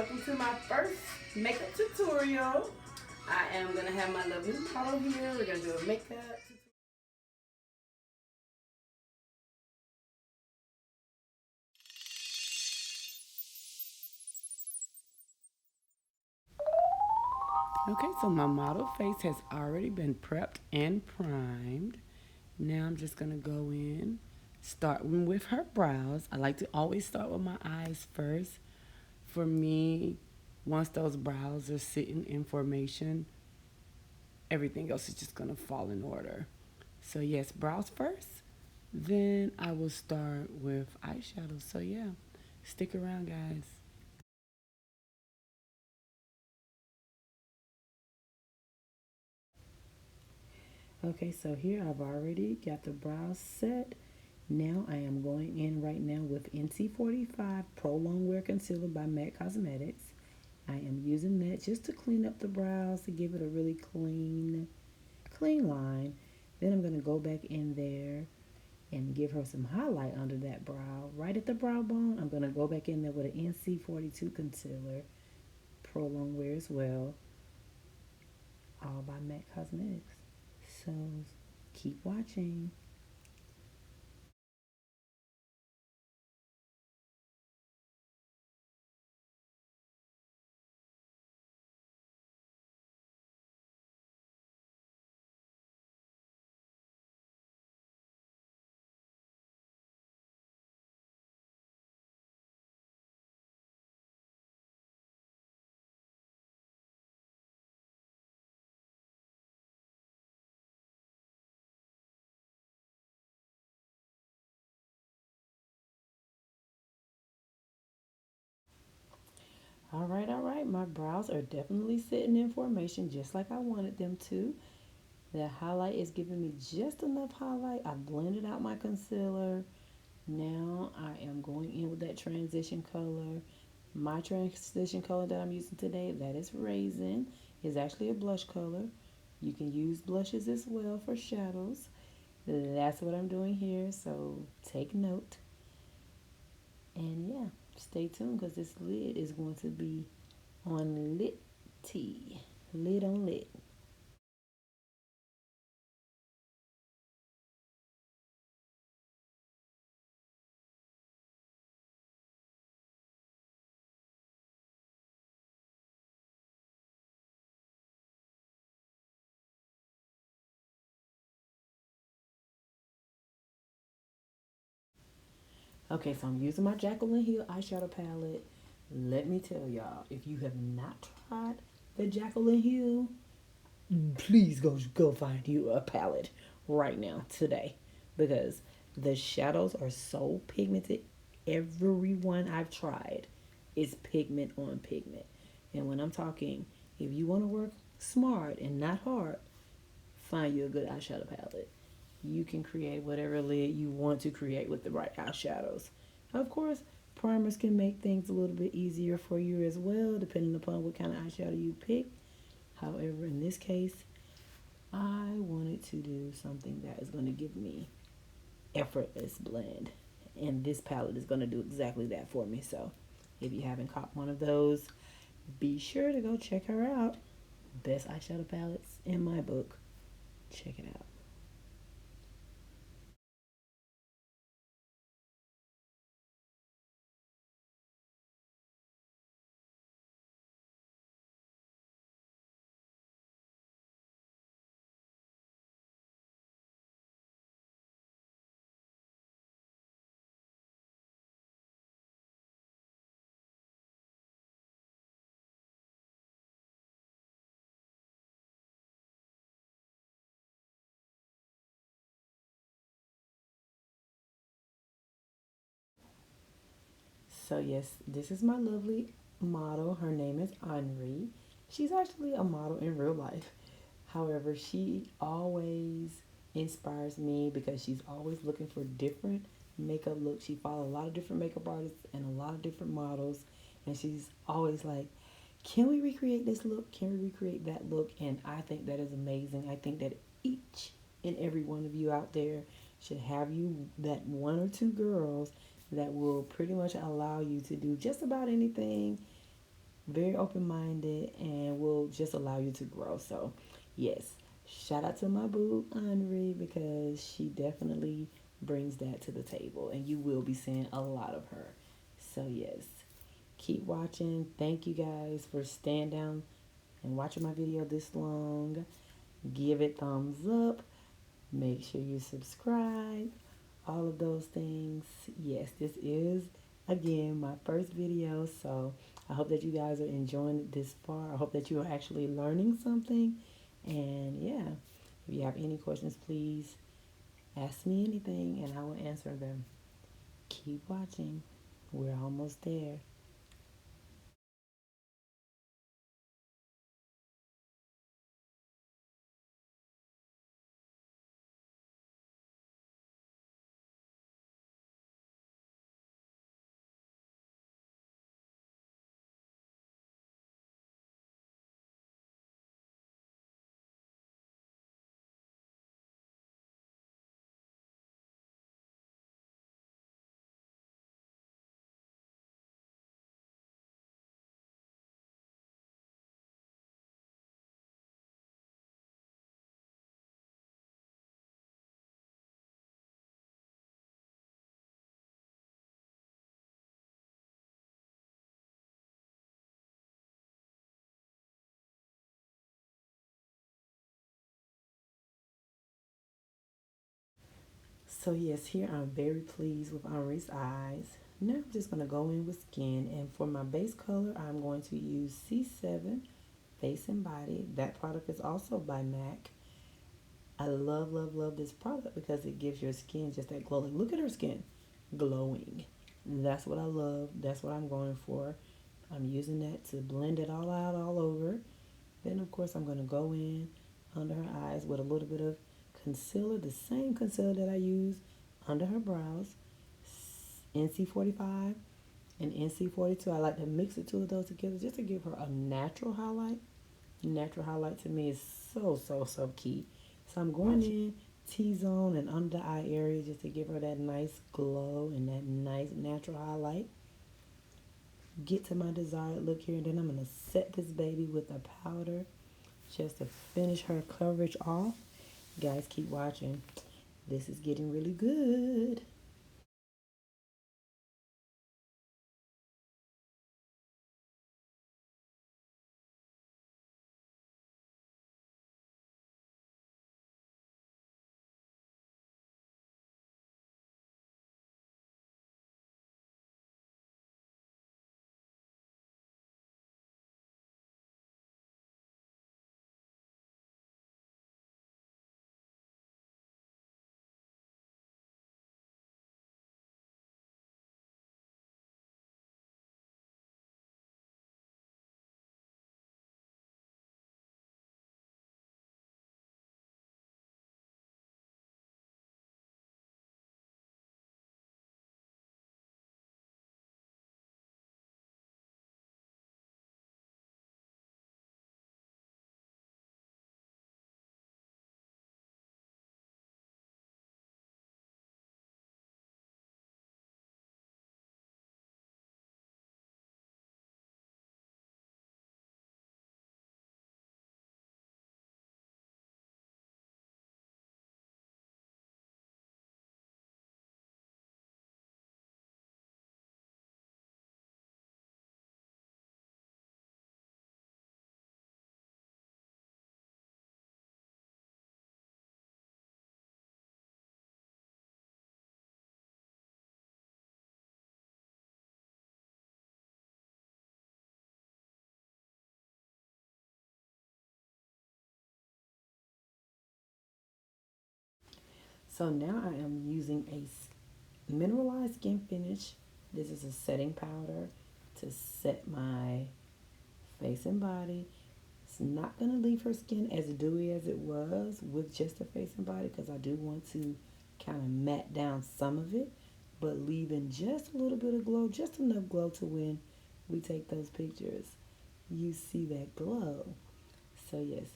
welcome to my first makeup tutorial. I am going to have my lovely model here. We're going to do a makeup tutorial. Okay, so my model face has already been prepped and primed. Now I'm just going to go in, starting with her brows. I like to always start with my eyes first. For me, once those brows are sitting in formation, everything else is just going to fall in order. So yes, brows first. Then I will start with eyeshadow. So yeah, stick around, guys. Okay, so here I've already got the brows set. Now I am going in right now with NC45 Pro Long Wear Concealer by MAC Cosmetics. I am using that just to clean up the brows, to give it a really clean line. Then I'm going to go back in there and give her some highlight under that brow. Right at the brow bone, I'm going to go back in there with an NC42 concealer, Pro Long Wear as well, all by MAC Cosmetics. So keep watching. All right. My brows are definitely sitting in formation just like I wanted them to. The highlight is giving me just enough highlight. I blended out my concealer. Now I am going in with that transition color. My transition color that I'm using today, that is Raisin, is actually a blush color. You can use blushes as well for shadows. That's what I'm doing here, so take note. And yeah, stay tuned because this lid is going to be on lit tea. Lid on lit. Okay, so I'm using my Jaclyn Hill eyeshadow palette. Let me tell y'all, if you have not tried the Jaclyn Hill, please go find you a palette right now today, because the shadows are so pigmented. Every one I've tried is pigment on pigment. And when I'm talking, if you want to work smart and not hard, find you a good eyeshadow palette. You can create whatever lid you want to create with the right eyeshadows. Of course, primers can make things a little bit easier for you as well, depending upon what kind of eyeshadow you pick. However, in this case, I wanted to do something that is going to give me effortless blend. And this palette is going to do exactly that for me. So if you haven't caught one of those, be sure to go check her out. Best eyeshadow palettes in my book. Check it out. So yes, this is my lovely model. Her name is Henri. She's actually a model in real life. However, she always inspires me because she's always looking for different makeup looks. She follows a lot of different makeup artists and a lot of different models. And she's always like, can we recreate this look? Can we recreate that look? And I think that is amazing. I think that each and every one of you out there should have you that one or two girls that will pretty much allow you to do just about anything very open-minded, and will just allow you to grow. So yes, shout out to my boo Henri, because she definitely brings that to the table, and you will be seeing a lot of her. So yes, keep watching. Thank you guys for staying down and watching my video this long. Give it thumbs up. Make sure you subscribe. All of those things. Yes, this is again my first video, so I hope that you guys are enjoying it this far. I hope that you are actually learning something. And yeah, if you have any questions, please ask me anything and I will answer them. Keep watching. We're almost there. So yes, here I'm very pleased with Henri's eyes. Now I'm just going to go in with skin, and for my base color I'm going to use C7 Face and Body. That product is also by MAC. I love, love, love this product because it gives your skin just that glowing. Look at her skin, glowing. That's what I love. That's what I'm going for. I'm using that to blend it all out all over. Then of course I'm going to go in under her eyes with a little bit of concealer, the same concealer that I use under her brows, NC45 and NC42. I like to mix the two of those together just to give her a natural highlight. Natural highlight to me is so, so, so key. So I'm going in T-zone and under the eye area just to give her that nice glow and that nice natural highlight. Get to my desired look here, and then I'm going to set this baby with a powder just to finish her coverage off. Guys, keep watching. This is getting really good. So now I am using a mineralized skin finish. This is a setting powder to set my face and body. It's not going to leave her skin as dewy as it was with just the face and body, because I do want to kind of matte down some of it, but leaving just a little bit of glow, just enough glow to when we take those pictures, you see that glow. So yes,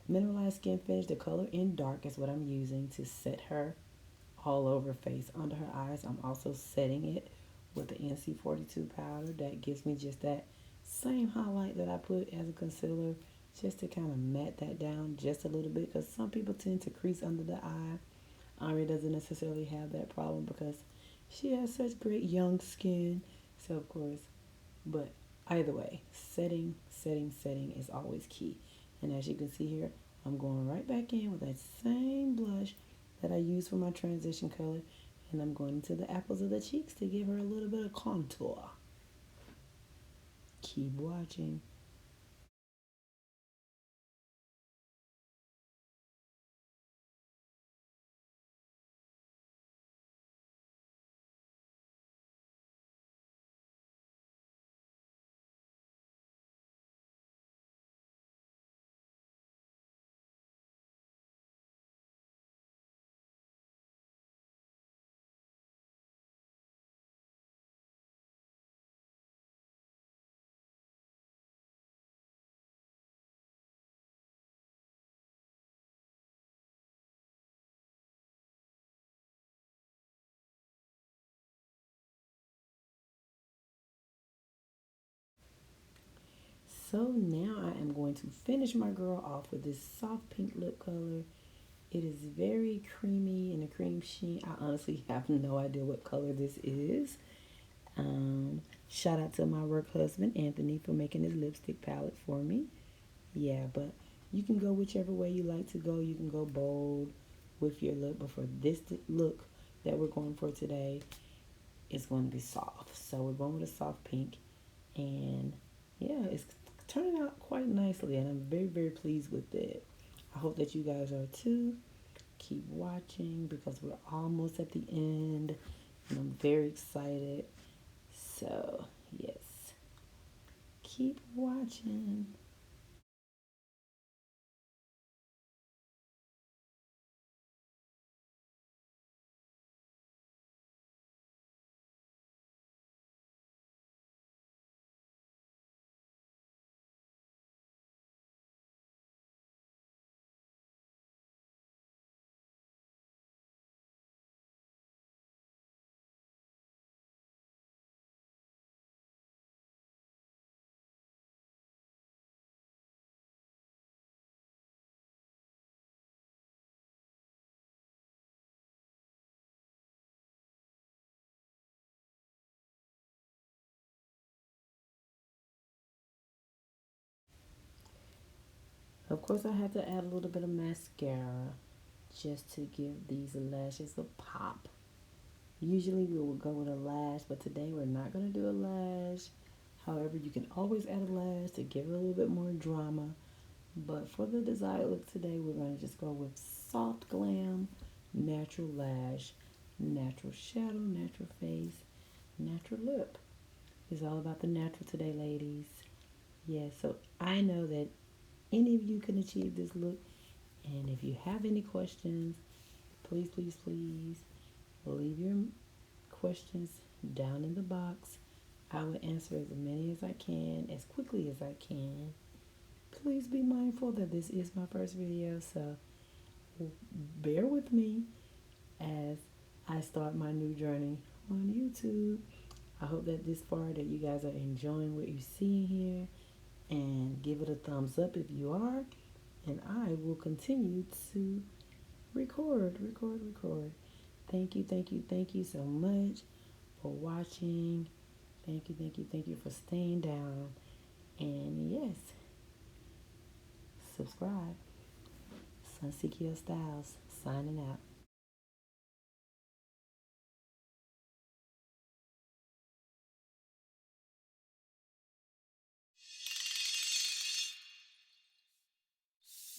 mineralized skin finish, the color in dark is what I'm using to set her all over face. Under her eyes, I'm also setting it with the NC42 powder. That gives me just that Same highlight that I put as a concealer, just to kind of matte that down just a little bit, because some people tend to crease under the eye. Ari doesn't necessarily have that problem because she has such great young skin. So of course, but either way, setting is always key. And as you can see here, I'm going right back in with that same blush that I used for my transition color, and I'm going into the apples of the cheeks to give her a little bit of contour. Keep watching. So now I am going to finish my girl off with this soft pink lip color. It is very creamy and a cream sheen. I honestly have no idea what color this is. Shout out to my work husband Anthony for making his lipstick palette for me. Yeah, but you can go whichever way you like to go. You can go bold with your look, but for this look that we're going for today, it's going to be soft. So we're going with a soft pink, and yeah, it's turning out quite nicely, and I'm very, very pleased with it. I hope that you guys are too. Keep watching because we're almost at the end, and I'm very excited. So, yes, keep watching. Of course, I have to add a little bit of mascara just to give these lashes a pop. Usually we will go with a lash, but today we're not going to do a lash. However, you can always add a lash to give it a little bit more drama. But for the desired look today, we're going to just go with soft glam, natural lash, natural shadow, natural face, natural lip. It's all about the natural today, ladies. Yeah, so I know that any of you can achieve this look. And if you have any questions, please, please, please leave your questions down in the box. I will answer as many as I can, as quickly as I can. Please be mindful that this is my first video, so bear with me as I start my new journey on YouTube. I hope that this far that you guys are enjoying what you're seeing here, and give it a thumbs up if you are, and I will continue to record. Thank you so much for watching. Thank you for staying down. And yes, subscribe. Sonsequiostyles signing out.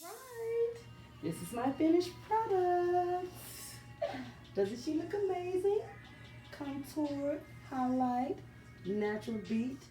Right. This is my finished product. Doesn't she look amazing? Contour, highlight, natural beat.